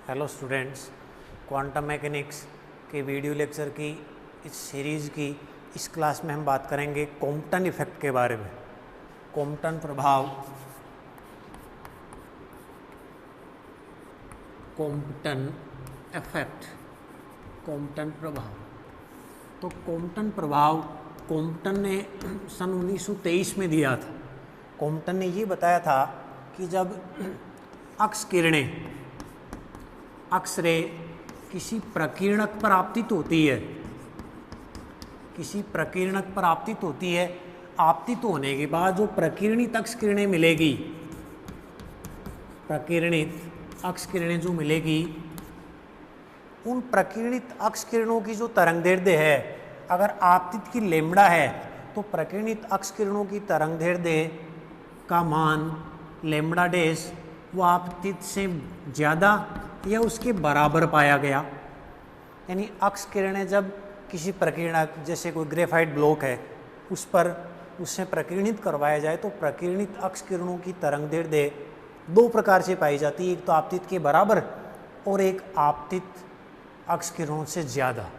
Hello students, quantum mechanics के video lecture की इस सीरीज़ की इस क्लास में हम बात करेंगे कॉम्पटन इफेक्ट के बारे में। कॉम्पटन प्रभाव, कॉम्पटन इफेक्ट, कॉम्पटन प्रभाव। तो कॉम्पटन प्रभाव कॉम्पटन ने सन 1923 में दिया था। कॉम्पटन ने ये बताया था कि जब अक्स किरणें, अक्स रे किसी प्रकीर्णक पर आपतित होती है, किसी प्रकीर्णक पर आपतित होती है, आपतित होने के बाद जो प्रकीर्णित अक्स किरणें मिलेगी, प्रकीर्णित अक्स किरणें जो मिलेगी, उन प्रकीर्णित अक्स किरणों की जो तरंगदैर्ध्य है, अगर आपतित की लैम्ब्डा है तो प्रकीर्णित अक्स किरणों की तरंगदैर्ध्य का मान लैम्ब्डा डैश वो आपतित से ज़्यादा या उसके बराबर पाया गया। यानी अक्स किरणें जब किसी प्रकीर्णक, जैसे कोई ग्रेफाइट ब्लॉक है, उस पर उससे प्रकीर्णित करवाया जाए तो प्रकीर्णित अक्स किरणों की तरंगदैर्ध्य दो प्रकार से पाई जाती है, एक तो आपतित के बराबर और एक आपतित अक्स किरणों से ज़्यादा।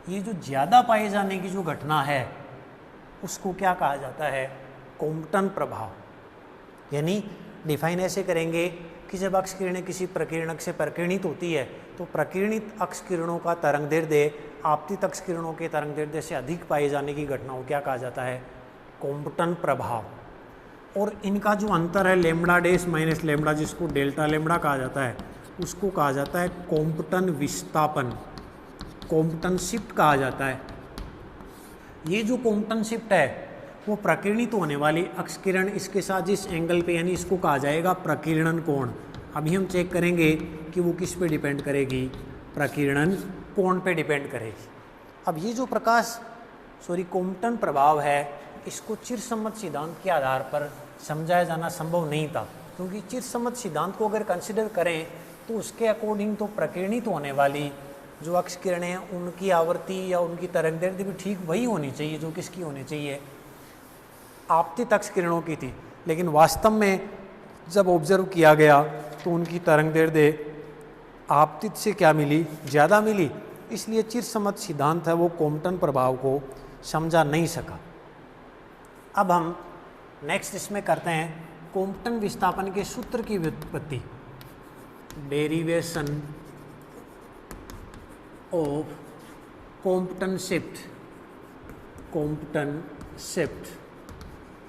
ये जो ज़्यादा पाए जाने की जो घटना है उसको क्या कहा जाता है? कॉम्पटन प्रभाव। यानी डिफाइन ऐसे करेंगे कि जब अक्स किरणें किसी प्रकीर्णक से प्रकीर्णित होती है तो प्रकीर्णित अक्स किरणों का तरंगदैर्ध्य आपतित अक्स किरणों के तरंगदैर्ध्य से अधिक पाए जाने की घटना को क्या कहा जाता है? कॉम्पटन प्रभाव। और इनका जो अंतर है लैम्ब्डा डैश माइनस लैम्ब्डा, जिसको डेल्टा लैम्ब्डा कहा जाता है, उसको कहा जाता है कॉम्पटन विस्थापन, कॉम्पटन शिफ्ट कहा जाता है। ये जो कॉम्पटन शिफ्ट है वो प्रकीर्णित होने वाली अक्स किरण इसके साथ जिस एंगल पे, यानी इसको कहा जाएगा प्रकीर्णन कोण। अभी हम चेक करेंगे कि वो किस पे डिपेंड करेगी, प्रकीर्णन कोण पे डिपेंड करेगी। अब ये जो कॉम्पटन प्रभाव है, इसको चिरसम्मत सिद्धांत के आधार पर समझाया जाना संभव नहीं था, क्योंकि चिरसम्मत सिद्धांत को अगर कंसिडर करें तो उसके अकॉर्डिंग तो प्रकीर्णित होने वाली जो अक्स किरणें हैं उनकी आवृत्ति या उनकी तरंगदैर्ध्य भी ठीक वही होनी चाहिए जो किसकी होनी चाहिए, आपतित अक्स किरणों की थी। लेकिन वास्तव में जब ऑब्जर्व किया गया तो उनकी तरंगदैर्ध्य आपतित से क्या मिली, ज़्यादा मिली। इसलिए चिरसम्मत सिद्धांत है वो कॉम्पटन प्रभाव को समझा नहीं सका। अब हम नेक्स्ट इसमें करते हैं कॉम्पटन विस्थापन के सूत्र की व्युत्पत्ति, derivation of Compton shift, Compton shift,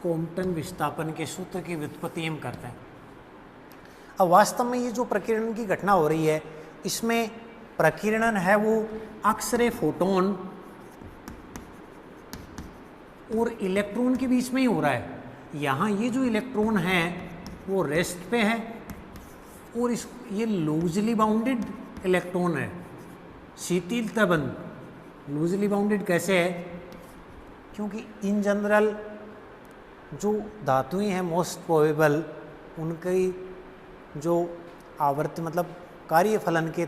Compton विस्थापन के सूत्र की व्युत्पत्ति हम करते हैं। अब वास्तव में ये जो प्रकीर्णन की घटना हो रही है, इसमें प्रकीर्णन है वो अक्स रे फोटोन और इलेक्ट्रॉन के बीच में ही हो रहा है। यहाँ ये जो इलेक्ट्रॉन है वो रेस्ट पे है और ये लूजली बाउंडेड इलेक्ट्रॉन है, शिथिलता बंद। लूजली बाउंडेड कैसे है? क्योंकि इन जनरल जो धातुएं हैं मोस्ट प्रोबेबल उनकी जो आवृत्ति, मतलब कार्यफलन के,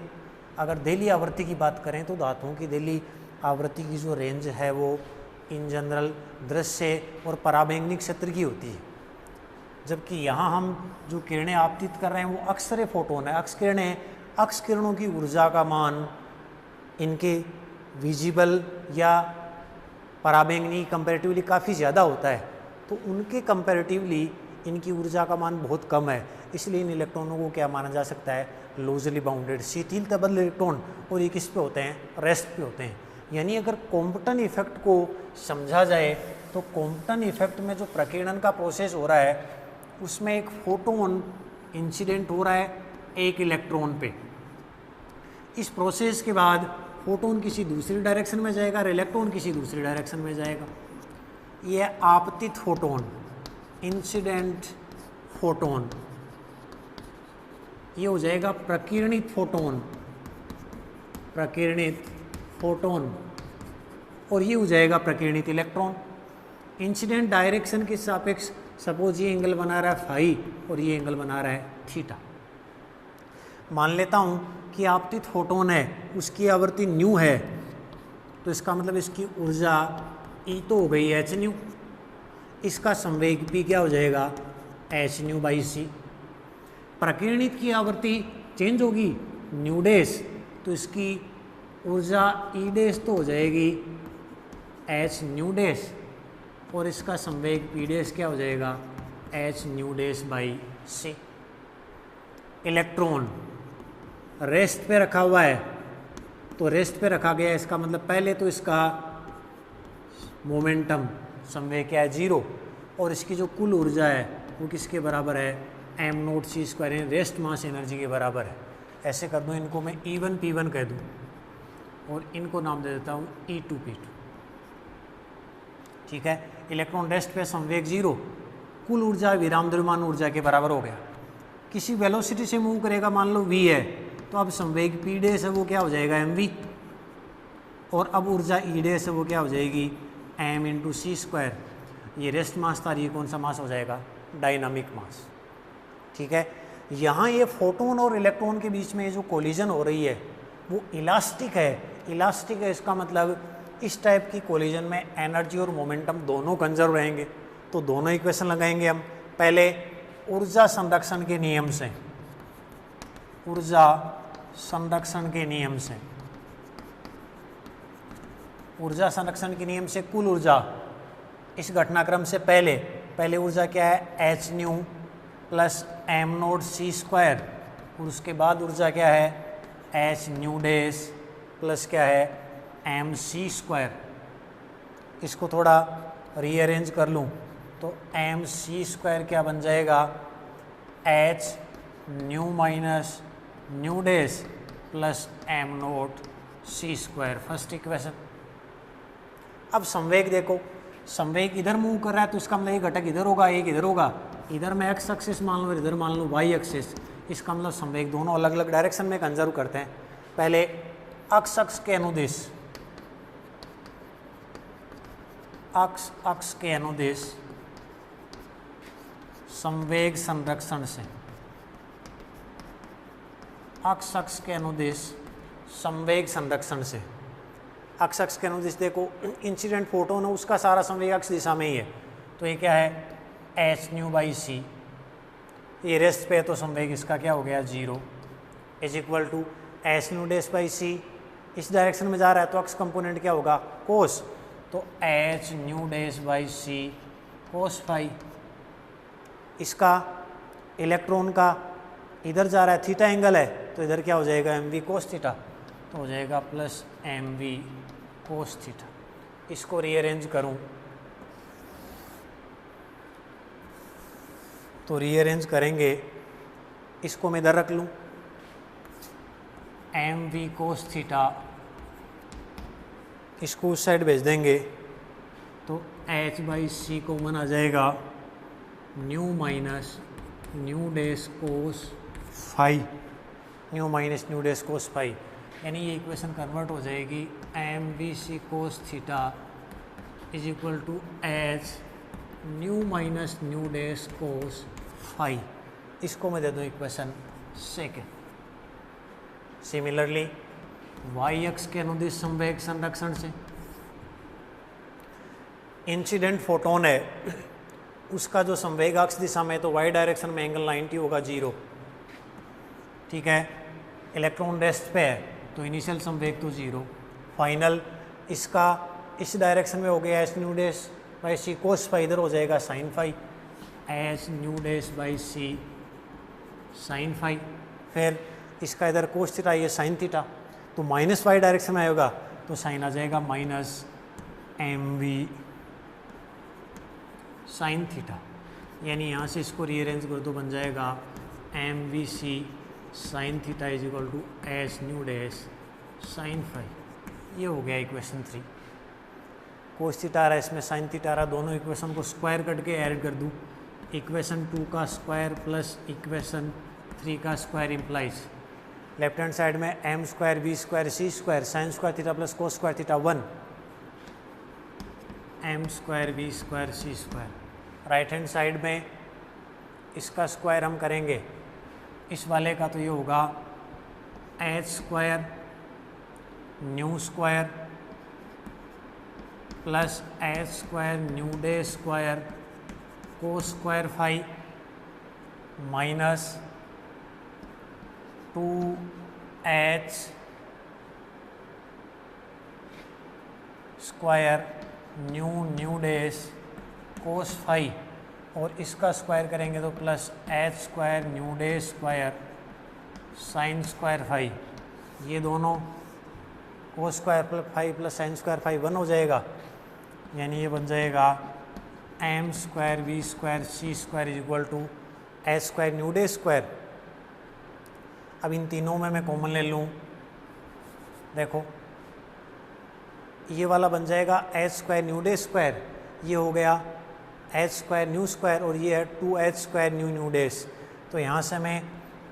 अगर देली आवृत्ति की बात करें तो धातुओं की देली आवृत्ति की जो रेंज है वो इन जनरल दृश्य और पराबैंगनी क्षेत्र की होती है। जबकि यहाँ हम जो किरणें आपतित कर रहे हैं वो अक्स रे फोटोन है। अक्स किरणें, अक्स किरणों की ऊर्जा का मान इनके विजिबल या पराबैंगनी कंपैरेटिवली काफ़ी ज़्यादा होता है, तो उनके कंपैरेटिवली इनकी ऊर्जा का मान बहुत कम है। इसलिए इन इलेक्ट्रॉनों को क्या माना जा सकता है? लूजली बाउंडेड, शिथिलताबद्ध इलेक्ट्रॉन। और ये किस पे होते हैं? रेस्ट पे होते हैं। यानी अगर कॉम्पटन इफेक्ट को समझा जाए तो कॉम्पटन इफेक्ट में जो प्रकीर्णन का प्रोसेस हो रहा है उसमें एक फोटोन इंसिडेंट हो रहा है एक इलेक्ट्रॉन पे। इस प्रोसेस के बाद फोटोन किसी दूसरी डायरेक्शन में जाएगा और इलेक्ट्रॉन किसी दूसरी डायरेक्शन में जाएगा। यह आपतित फोटोन, इंसिडेंट फोटोन, ये हो जाएगा प्रकीर्णित फोटोन, प्रकीर्णित फोटोन, और ये हो जाएगा प्रकीर्णित इलेक्ट्रॉन। इंसिडेंट डायरेक्शन के सापेक्ष सपोज ये एंगल बना रहा है फाई और ये एंगल बना रहा है थीटा। मान लेता हूँ कि आपतित फोटोन है, उसकी आवृत्ति न्यू है, तो इसका मतलब इसकी ऊर्जा ई तो हो गई एच न्यू, इसका संवेग भी क्या हो जाएगा? एच न्यू बाई सी। प्रकीर्णित की आवृत्ति चेंज होगी न्यू डेस, तो इसकी ऊर्जा ई डेस तो हो जाएगी एच न्यू डेस, और इसका संवेग पी डेस क्या हो जाएगा h nu dash by c. Electron rest पे रखा हुआ है, तो रेस्ट पे रखा गया है, इसका मतलब पहले तो इसका मोमेंटम संवेग क्या है 0, और इसकी जो कुल ऊर्जा है वो किसके बराबर है एम नोट सी स्क्वायर, यानी रेस्ट मास एनर्जी के बराबर है। ऐसे कर दूँ, इनको मैं E1 P1 कह दूँ और इनको नाम दे देता हूँ E2 P2। ठीक है, इलेक्ट्रॉन रेस्ट पे संवेग 0, कुल ऊर्जा विराम द्रव्यमान ऊर्जा के बराबर हो गया। किसी वेलोसिटी से मूव करेगा, मान लो v है, तो अब संवेग p डेस है वो क्या हो जाएगा mv, और अब ऊर्जा e डेस है वो क्या हो जाएगी m इंटू सी स्क्वायर। ये रेस्ट मास था, ये कौन सा मास हो जाएगा डायनामिक मास। ठीक है, यहाँ ये फोटोन और इलेक्ट्रॉन के बीच में ये जो कोलिजन हो रही है वो इलास्टिक है। इलास्टिक है इसका मतलब इस टाइप की कोलिजन में एनर्जी और मोमेंटम दोनों कंजर्व रहेंगे। तो दोनों इक्वेशन लगाएंगे हम। पहले ऊर्जा संरक्षण के नियम से, ऊर्जा संरक्षण के नियम से, ऊर्जा संरक्षण के नियम से कुल ऊर्जा इस घटनाक्रम से पहले ऊर्जा क्या है h nu plus m note सी स्क्वायर, और उसके बाद ऊर्जा क्या है एच न्यू डेस प्लस क्या है एम सी स्क्वायर। इसको थोड़ा रीअरेंज कर लूँ तो एम सी स्क्वायर क्या बन जाएगा h nu minus nu dash plus m note सी स्क्वायर, फर्स्ट इक्वेशन। अब संवेग देखो, संवेग इधर मूव कर रहा है तो इसका मतलब एक घटक इधर होगा, एक इधर होगा। इधर मैं एक्स एक्सिस मान लो, इधर मान लो वाई एक्सिस, इसका मतलब संवेग दोनों अलग अलग डायरेक्शन में कंजर्व करते हैं। पहले अक्ष अक्ष के अनुदिश, अक्ष अक्ष के अनुदिश संवेग संरक्षण से, अक्ष अक्ष के अनुदिश संवेग संरक्षण से। अक्ष अक्ष के अनुदिश देखो, इंसिडेंट फोटोन है उसका सारा संवेग अक्ष दिशा में ही है, तो ये क्या है एच न्यू बाई सी। ये रेस्ट पे है तो संवेग इसका क्या हो गया 0 is equal to h nu dash by c. इस डायरेक्शन में जा रहा है तो अक्ष कंपोनेंट क्या होगा कोस, तो h nu dash by c cos phi. इसका इलेक्ट्रॉन का इधर जा रहा है, थीटा एंगल है, तो इधर क्या हो जाएगा एम वी कोस थीटा, तो हो जाएगा plus m v cos theta. इसको रीअरेंज करूं तो रीअरेंज करेंगे, इसको मैं इधर रख लूं एम वी कोस थीटा, इसको उस साइड भेज देंगे तो एच बाई सी कॉमन आ जाएगा nu minus nu dash cos phi, nu minus nu dash cos phi, यानी ये इक्वेशन कन्वर्ट हो जाएगी m b c cos theta is equal to h nu minus nu dash cos phi. इसको मैं दे दूँ equation second. Similarly y x के अनुदिश संवेग संरक्षण से, इंसिडेंट फोटोन है उसका जो संवेग अक्ष दिशा में, तो वाई डायरेक्शन में एंगल 90 होगा 0। ठीक है, इलेक्ट्रॉन रेस्ट पे है तो इनिशियल संवेग तो 0, फाइनल इसका इस डायरेक्शन में हो गया h nu dash by c cos phi, इधर हो जाएगा sine phi, h nu dash by c sine phi. फिर इसका इधर कोस थीटा, ये साइन थीटा, तो माइनस वाई डायरेक्शन में आएगा तो साइन आ जाएगा minus m v sine theta, यानी यहाँ से इसको रीअरेंज कर दो बन जाएगा m v c sine theta is equal to h nu dash sine phi. ये हो गया इक्वेशन 3। कोस थीटा आ रहा है, इसमें साइन थीटा आ रहा, दोनों इक्वेशन को स्क्वायर करके ऐड कर दूँ, इक्वेशन 2 का स्क्वायर प्लस इक्वेशन 3 का square implies left hand side में m square b square c square sine square theta plus cos square theta 1 m square b square c square. Right hand side में इसका square हम करेंगे, इस वाले का तो ये होगा h square nu square plus h square nu dash square cos square phi minus 2 h square nu dash cos phi, और इसका स्क्वायर करेंगे तो plus h square nu dash square sine square phi, ये दोनों cos square plus phi plus sine square phi 1 हो जाएगा, यानी ये बन जाएगा m square v square c square is equal to h square nu dash square. अब इन तीनों में मैं कॉमन ले लूँ, देखो ये वाला बन जाएगा H square nu dash square, ये हो गया एच स्क्वायर न्यू स्क्वायर, और ये है 2h स्क्वायर न्यू डेज। तो यहाँ से मैं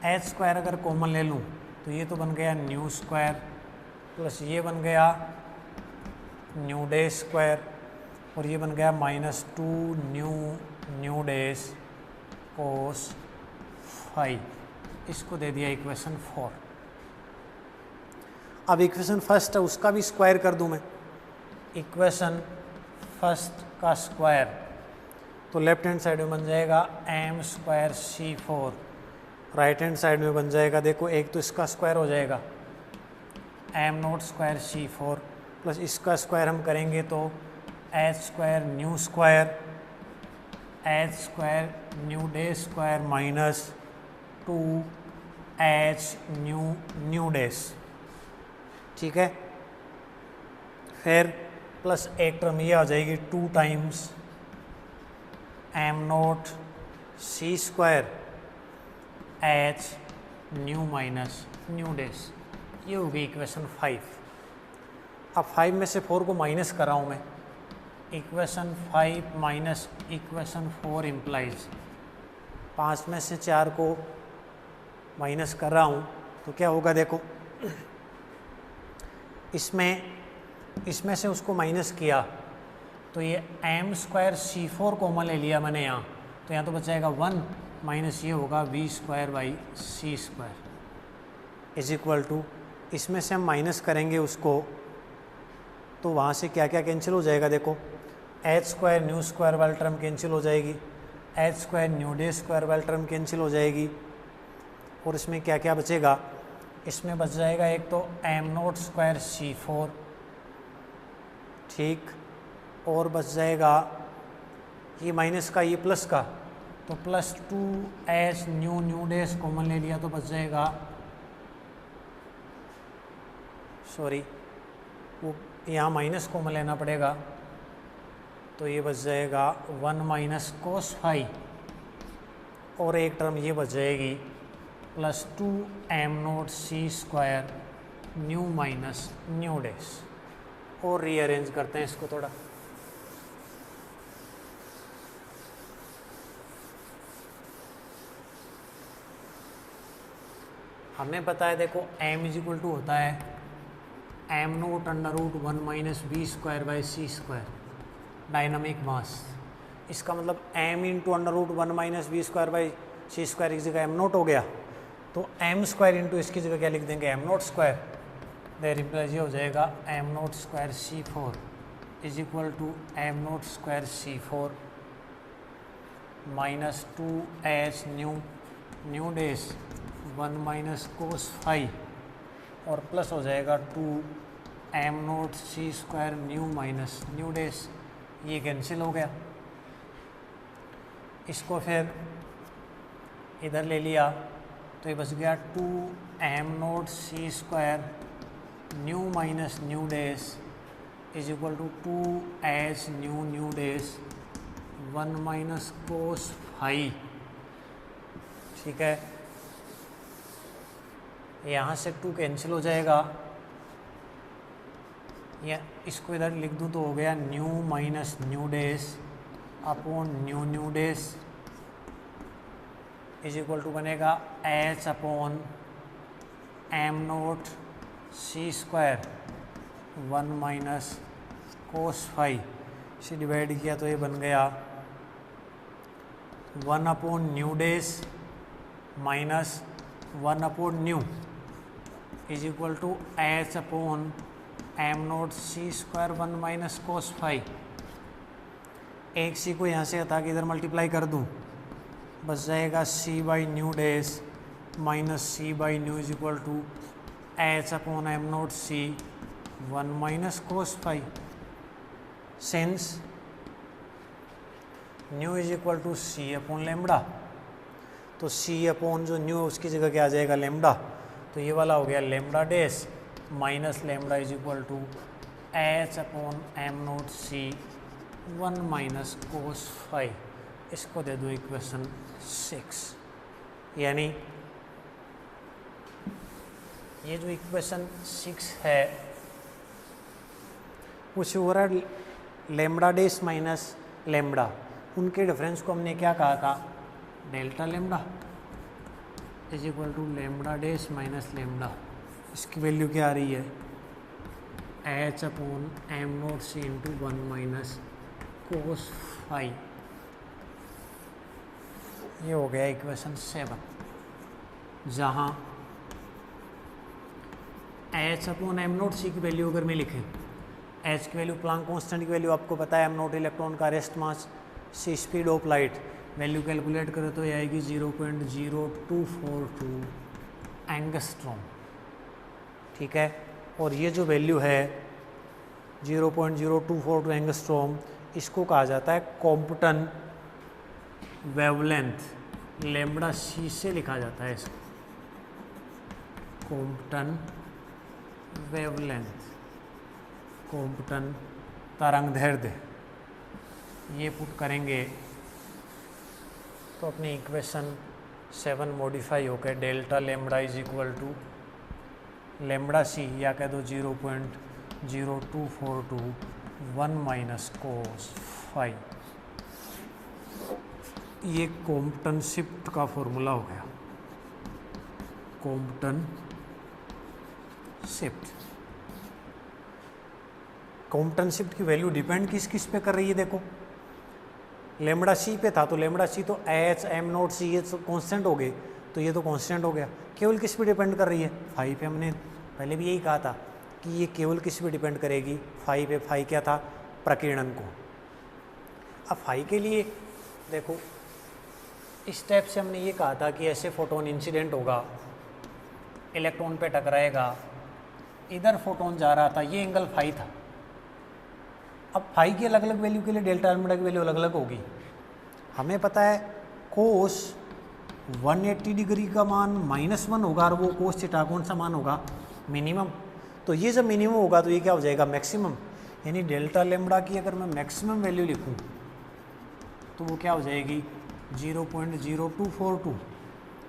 एच स्क्वायर अगर कॉमन ले लूँ तो ये तो बन गया न्यू स्क्वायर प्लस ये बन गया न्यू डे स्क्वायर, और ये बन गया -2 न्यू डेज कोस फाई। इसको दे दिया इक्वेशन 4। अब इक्वेशन फर्स्ट है उसका भी स्क्वायर कर दूं मैं, इक्वेशन फर्स्ट का स्क्वायर, तो लेफ्ट हैंड साइड में बन जाएगा m square c 4, right hand side में बन जाएगा, देखो एक तो इसका स्क्वायर हो जाएगा m naught square c 4 plus इसका स्क्वायर हम करेंगे तो h square nu dash square minus 2h nu dash, ठीक है। फिर प्लस एक टर्म ये आ जाएगी 2 times m not c square h nu minus nu dash, ये हो गई इक्वेशन 5। अब 5 में से 4 को माइनस कर रहा हूँ मैं, इक्वेशन 5 माइनस इक्वेशन 4 इम्प्लाइज 5 में से 4 को माइनस कर रहा हूँ तो क्या होगा, देखो इसमें से उसको माइनस किया तो ये एम स्क्वायर सी 4 कॉमन ले लिया मैंने यहाँ, तो यहाँ तो बच जाएगा 1 माइनस ये होगा v square by c square is equal to, इसमें से हम माइनस करेंगे उसको तो वहाँ से क्या क्या कैंसिल हो जाएगा, देखो एच स्क्वायर न्यू स्क्वायर वाली टर्म कैंसिल हो जाएगी, H square nu dash square वाली टर्म कैंसिल हो जाएगी, और इसमें क्या क्या बचेगा, इसमें बच जाएगा एक तो एम नॉट स्क्वायर सी 4, ठीक, और बच जाएगा ये माइनस का ये प्लस का, तो plus 2h nu days common ले लिया तो बच जाएगा, सॉरी वो यहाँ माइनस कॉमन लेना पड़ेगा, तो ये बच जाएगा 1 माइनस कोस फाई, और एक टर्म ये बच जाएगी plus 2 m not c square nu minus nu dash. और रीअरेंज करते हैं इसको थोड़ा, हमें पता है देखो m इज इक्वल टू होता है m nought under root 1 minus v square by c square dynamic mass. इसका मतलब m into under root 1 minus v square by c square की जगह m नोट हो गया, तो m स्क्वायर इंटू इसकी जगह क्या लिख देंगे m nought square, there implies ये हो जाएगा m nought square c 4 is equal to m nought square c 4 minus 2h nu dash 1 minus cos phi, और प्लस हो जाएगा 2 एम नोट सी square nu minus nu dash, ये cancel हो गया। इसको फिर इधर ले लिया तो ये बच गया 2 m note C square nu minus nu dash is equal to 2h nu dash 1 minus cos phi, ठीक है। यहाँ से 2 कैंसिल हो जाएगा, या इसको इधर लिख दूँ तो हो गया nu minus nu dash upon nu dash is equal to बनेगा h अपॉन एम नोट सी स्क्वायर 1 माइनस कोस फाई से डिवाइड किया तो ये बन गया 1 upon nu dash minus 1 upon nu is equal to H upon M note C square 1 minus cos phi. एक C को यहाँ से हटा के इधर मल्टीप्लाई कर दूँ, बच जाएगा c by nu dash minus c by nu is equal to H upon m not c 1 minus cos phi, since nu is equal to c upon lambda. तो सी अपॉन जो न्यू उसकी जगह क्या आ जाएगा, लेमडा। तो ये वाला हो गया lambda dash minus lambda is equal to H upon m not c 1 minus cos phi. इसको दे दो इक्वेशन 6। यानी ये जो इक्वेशन 6 है कुछ हो रहा है लेमडा डैश माइनस लेमडा, उनके डिफरेंस को हमने क्या कहा था, delta lambda is equal to lambda dash minus lambda. इसकी वैल्यू क्या आ रही है, h upon m not c into 1 minus cos phi. ये हो गया इक्वेशन 7, जहाँ h upon m not c की वैल्यू अगर मैं लिखें, एच की वैल्यू प्लांक कांस्टेंट की वैल्यू आपको पता है, एम नॉट इलेक्ट्रॉन का rest mass, c speed of light, value calculate करें तो ये आएगी 0.0242 एंगस्ट्रॉम। ठीक है, और ये जो वैल्यू है 0.0242 एंगस्ट्रॉम, इसको कहा जाता है कॉम्पटन वेवलेंथ, लेमडा सी से लिखा जाता है इसको, कॉम्पटन वेवलेंथ, कॉम्पटन तरंगदैर्ध्य। ये पुट करेंगे तो अपनी इक्वेशन 7 मॉडिफाई होकर delta lambda is equal to lambda c, या कह दो 0.0242 1 माइनस कोस फाई। ये कॉम्पटन शिफ्ट का फॉर्मूला हो गया, कॉम्पटन शिफ्ट। कॉम्पटन शिफ्ट की वैल्यू डिपेंड किस किस पे कर रही है, देखो लेमडा सी पे था, तो लेमडा सी तो एच एम नॉट सी ये कांस्टेंट हो गए, तो ये तो कांस्टेंट हो गया। केवल किस पे डिपेंड कर रही है, फाई पे। हमने पहले भी यही कहा था कि ये केवल किस पे डिपेंड करेगी, फाई पे। फाई क्या था, प्रकीर्णन को। अब फाई के लिए देखो, इस स्टेप से हमने ये कहा था कि ऐसे फोटोन इंसिडेंट होगा, इलेक्ट्रॉन पे टकराएगा, इधर फोटोन जा रहा था, ये एंगल फाई था। अब फाई की अलग अलग वैल्यू के लिए डेल्टा लेमडा की वैल्यू अलग अलग होगी। हमें पता है कोस 180 डिग्री का मान -1 होगा, और वो कोस थीटा कौन सा मान होगा, मिनिमम। तो ये जब मिनिमम होगा तो ये क्या हो जाएगा, मैक्सिमम। यानी डेल्टा लेमडा की अगर मैं मैक्सिमम वैल्यू लिखूं तो वो क्या हो जाएगी 0.0242।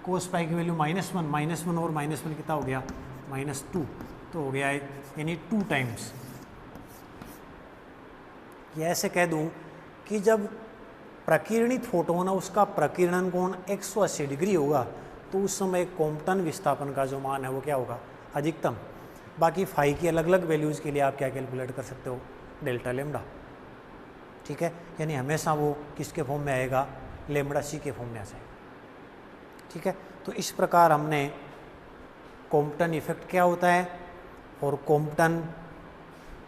कोस पाई की वैल्यू -1 और -1 कितना हो गया, -2, तो हो गया है यानी 2 टाइम्स। ये ऐसे कह दूं कि जब प्रकीर्णित फोटोन है उसका प्रकीर्णन कोण 180 डिग्री होगा, तो उस समय कॉम्पटन विस्थापन का जो मान है वो क्या होगा, अधिकतम। बाकी फाई की अलग अलग वैल्यूज़ के लिए आप क्या कैलकुलेट कर सकते हो, डेल्टा लेमडा। ठीक है, यानी हमेशा वो किसके फॉर्म में आएगा, लेमडा सी के फॉर्म में आ जाएगा। ठीक है, तो इस प्रकार हमने कॉम्पटन इफेक्ट क्या होता है और कॉम्पटन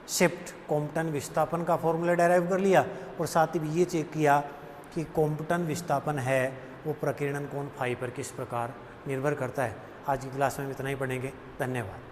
शिफ्ट, कॉम्पटन विस्थापन का फॉर्मूला डेराइव कर लिया, और साथ ही भी ये चेक किया कि कॉम्पटन विस्थापन है वो प्रकीर्णन कोण फाई पर किस प्रकार निर्भर करता है। आज की क्लास में इतना ही पढ़ेंगे। धन्यवाद।